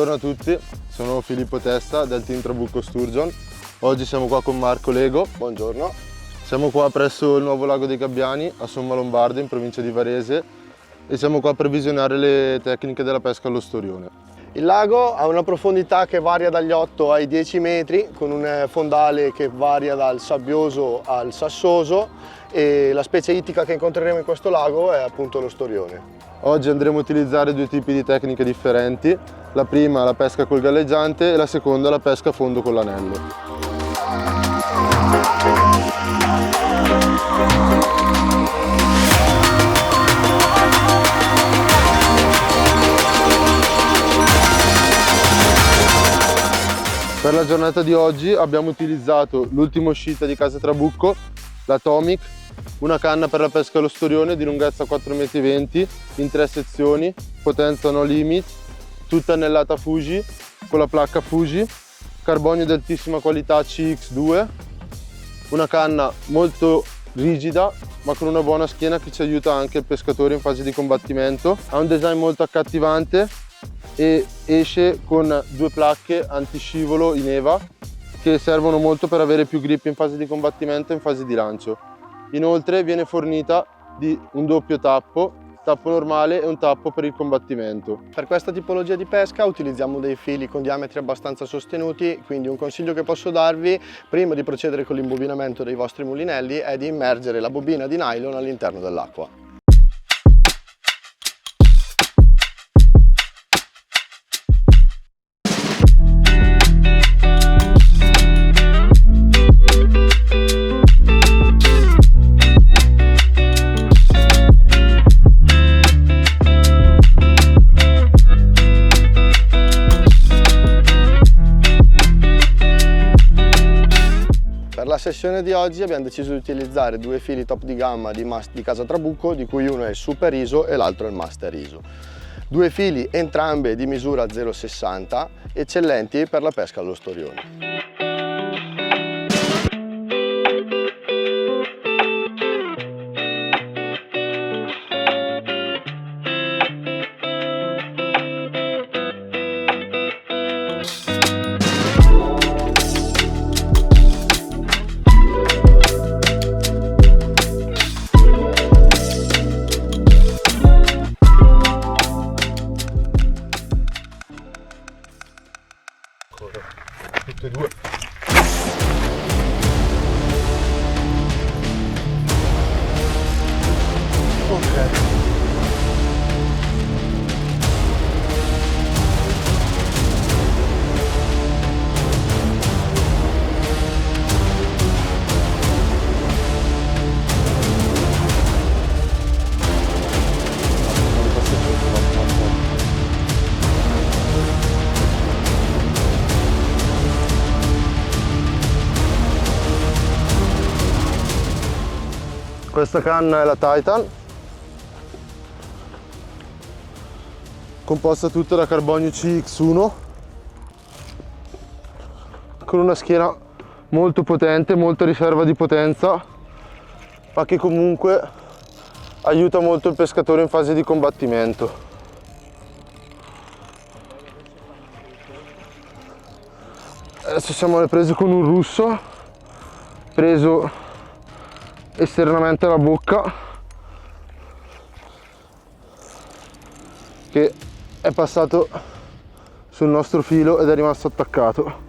Buongiorno a tutti, sono Filippo Testa del team Trabucco Sturgeon. Oggi siamo qua con Marco Lego. Buongiorno. Siamo qua presso il nuovo lago dei Gabbiani a Somma Lombardo in provincia di Varese e siamo qua per visionare le tecniche della pesca allo storione. Il lago ha una profondità che varia dagli 8 ai 10 metri con un fondale che varia dal sabbioso al sassoso e la specie ittica che incontreremo in questo lago è appunto lo storione. Oggi andremo a utilizzare due tipi di tecniche differenti. La prima la pesca col galleggiante e la seconda la pesca a fondo con l'anello. Per la giornata di oggi abbiamo utilizzato l'ultima uscita di Casa Trabucco, l'Atomic, una canna per la pesca allo storione di lunghezza 4,20 m in 3 sezioni, potenza no limit, tutta annellata Fuji con la placca Fuji, carbonio di altissima qualità CX2, una canna molto rigida ma con una buona schiena che ci aiuta anche il pescatore in fase di combattimento. Ha un design molto accattivante e esce con due placche antiscivolo in EVA che servono molto per avere più grip in fase di combattimento e in fase di lancio. Inoltre viene fornita di un doppio tappo normale e un tappo per il combattimento. Per questa tipologia di pesca utilizziamo dei fili con diametri abbastanza sostenuti, quindi un consiglio che posso darvi prima di procedere con l'imbobinamento dei vostri mulinelli è di immergere la bobina di nylon all'interno dell'acqua. Per la sessione di oggi abbiamo deciso di utilizzare due fili top di gamma di Casa Trabucco, di cui uno è il Super ISO e l'altro è il Master ISO. Due fili entrambe di misura 0,60, eccellenti per la pesca allo storione. Tutte e due. Ok. Questa canna è la Titan, composta tutta da carbonio CX1, con una schiena molto potente, molta riserva di potenza, ma che comunque aiuta molto il pescatore in fase di combattimento. Adesso siamo alle prese con un russo, preso esternamente alla bocca, che è passato sul nostro filo ed è rimasto attaccato.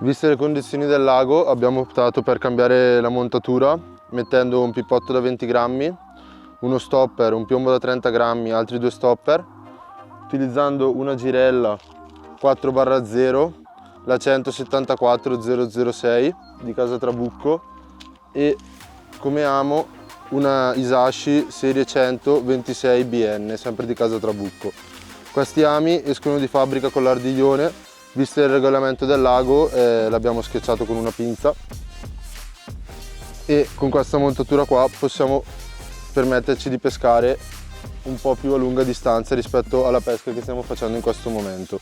Viste le condizioni del lago abbiamo optato per cambiare la montatura mettendo un pippotto da 20 grammi, uno stopper, un piombo da 30 grammi, altri due stopper, utilizzando una girella 4/0, la 174006 di Casa Trabucco e come amo una Isashi serie 126 BN, sempre di Casa Trabucco. Questi ami escono di fabbrica con l'ardiglione. Visto il regolamento del lago l'abbiamo schiacciato con una pinza e con questa montatura qua possiamo permetterci di pescare un po' più a lunga distanza rispetto alla pesca che stiamo facendo in questo momento.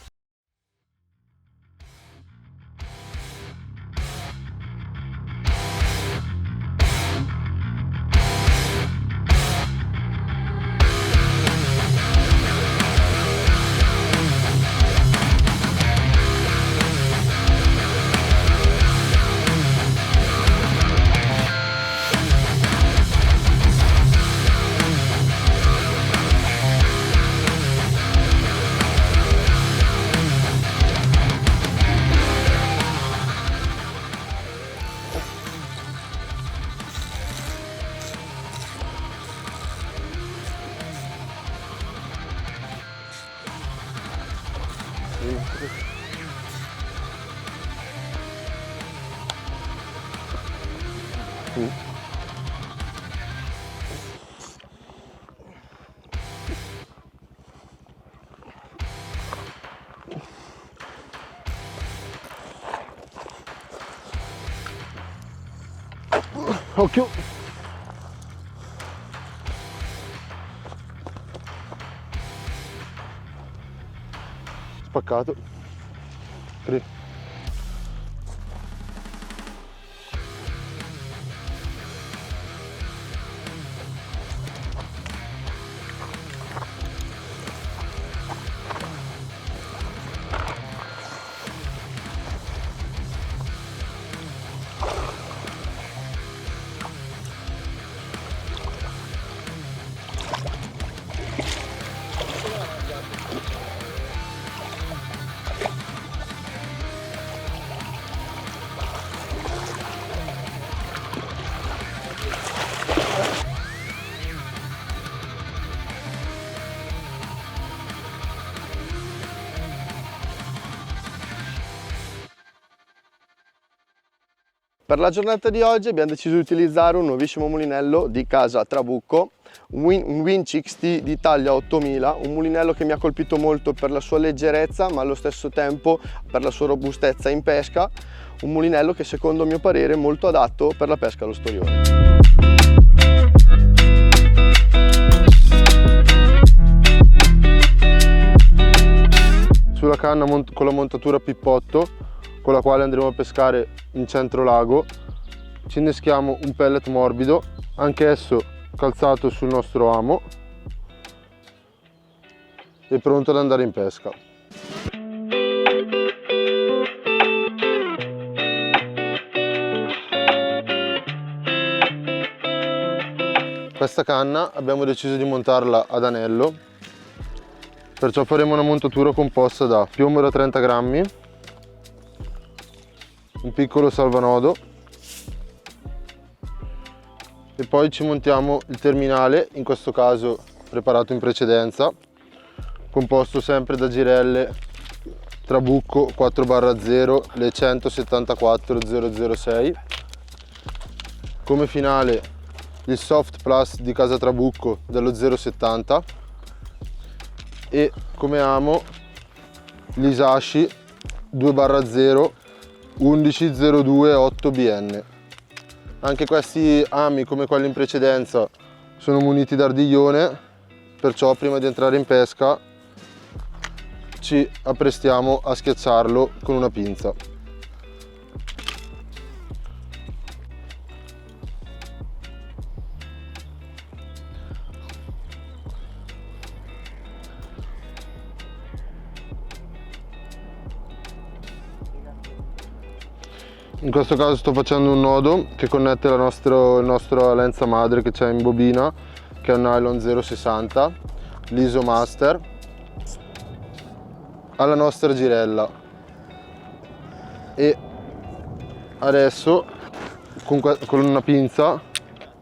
Occhio! Spaccato. Per la giornata di oggi abbiamo deciso di utilizzare un nuovissimo mulinello di Casa Trabucco, un Winch XT di taglia 8000, un mulinello che mi ha colpito molto per la sua leggerezza ma allo stesso tempo per la sua robustezza in pesca, un mulinello che secondo mio parere è molto adatto per la pesca allo storione. Sulla canna con la montatura pippotto con la quale andremo a pescare in centro lago ci inneschiamo un pellet morbido, anch'esso calzato sul nostro amo e pronto ad andare in pesca. Questa canna abbiamo deciso di montarla ad anello, perciò faremo una montatura composta da piombo da 30 grammi, un piccolo salvanodo e poi ci montiamo il terminale, in questo caso preparato in precedenza, composto sempre da girelle Trabucco 4/0, le 174006. Come finale il Soft Plus di Casa Trabucco dello 0,70 e come amo l'Isashi 2/0 1102 BN. Anche questi ami, come quelli in precedenza, sono muniti d'ardiglione, perciò prima di entrare in pesca ci apprestiamo a schiacciarlo con una pinza. In questo caso sto facendo un nodo che connette il nostro lenza madre che c'è in bobina, che è un nylon 060, l'ISO Master, alla nostra girella e Adesso con una pinza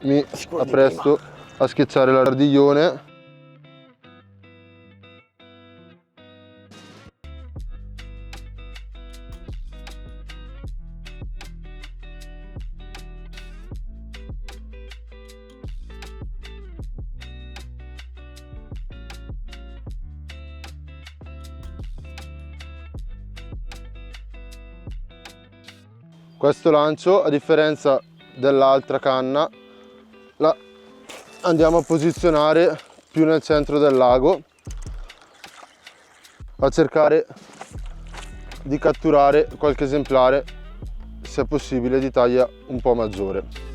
mi appresto a schiacciare l'ardiglione. Questo lancio, a differenza dell'altra canna, la andiamo a posizionare più nel centro del lago, a cercare di catturare qualche esemplare, se possibile di taglia un po' maggiore.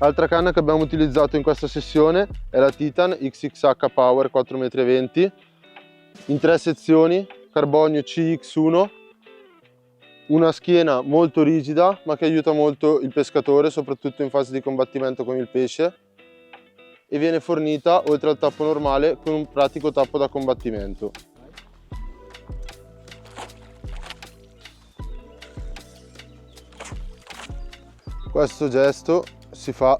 L'altra canna che abbiamo utilizzato in questa sessione è la Titan XXH Power 4,20 m in 3 sezioni, carbonio CX1, una schiena molto rigida ma che aiuta molto il pescatore, soprattutto in fase di combattimento con il pesce, e viene fornita, oltre al tappo normale, con un pratico tappo da combattimento. Questo gesto si fa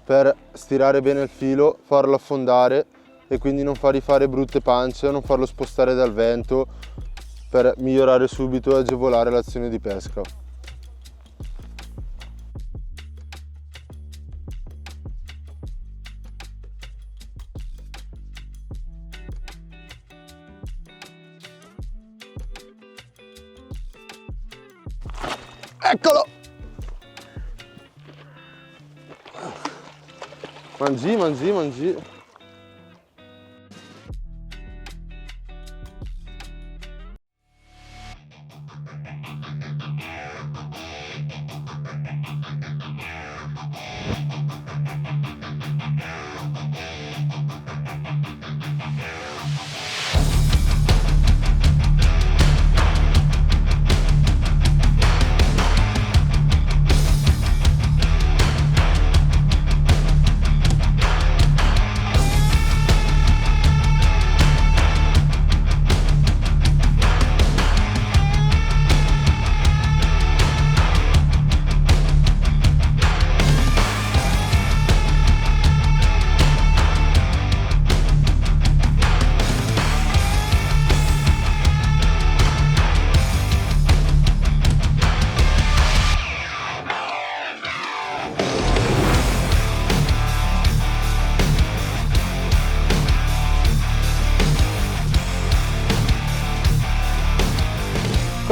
per stirare bene il filo, farlo affondare e quindi non fargli fare brutte pance, non farlo spostare dal vento, per migliorare subito e agevolare l'azione di pesca. Eccolo! Mangi, mangi, mangi.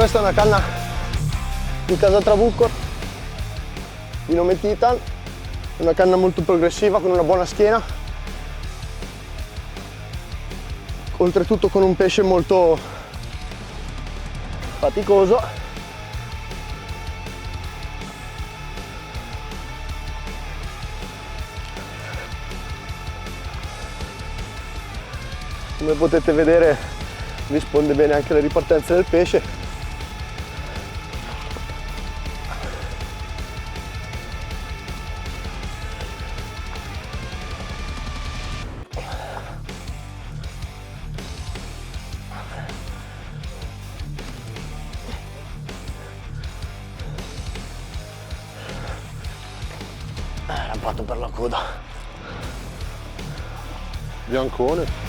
Questa è una canna di Casa Trabucco di nome Titan, una canna molto progressiva con una buona schiena, oltretutto con un pesce molto faticoso. Come potete vedere risponde bene anche alle ripartenze del pesce. Rampato per la coda. Biancone.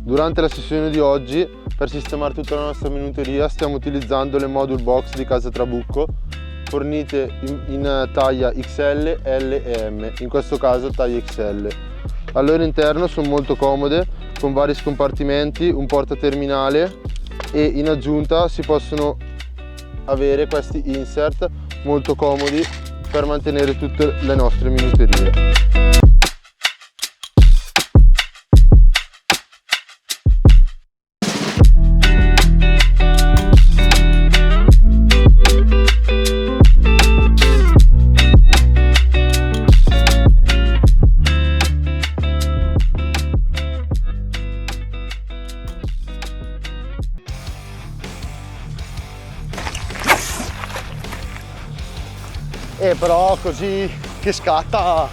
Durante la sessione di oggi, per sistemare tutta la nostra minuteria, stiamo utilizzando le module box di Casa Trabucco, fornite in taglia XL, L e M, in questo caso taglia XL. Al loro interno sono molto comode, con vari scompartimenti, un portaterminale e in aggiunta si possono avere questi insert molto comodi per mantenere tutte le nostre minuterie. Però così che scatta.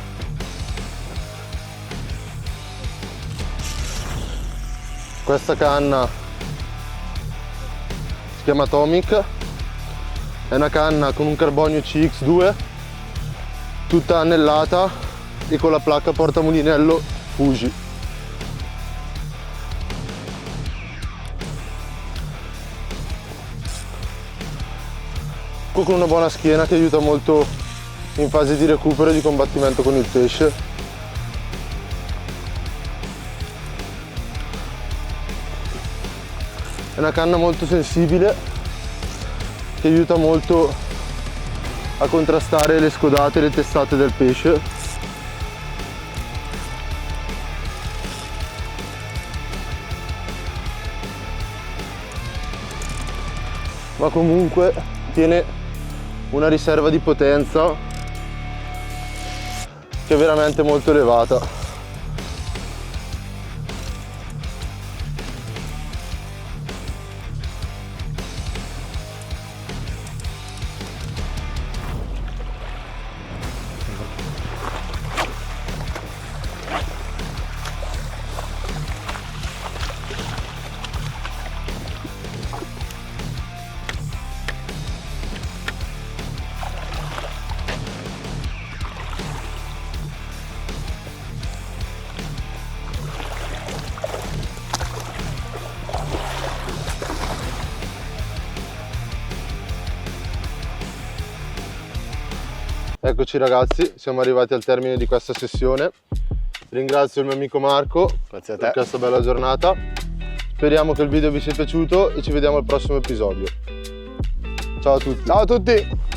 Questa canna si chiama Atomic, è una canna con un carbonio CX2 tutta annellata e con la placca portamulinello Fuji. Con una buona schiena che aiuta molto in fase di recupero e di combattimento con il pesce. È una canna molto sensibile che aiuta molto a contrastare le scodate e le testate del pesce. Ma comunque tiene una riserva di potenza che è veramente molto elevata. Eccoci ragazzi, siamo arrivati al termine di questa sessione. Ringrazio il mio amico Marco Grazie a te. per questa bella giornata. Speriamo che il video vi sia piaciuto e ci vediamo al prossimo episodio. Ciao a tutti. Ciao a tutti.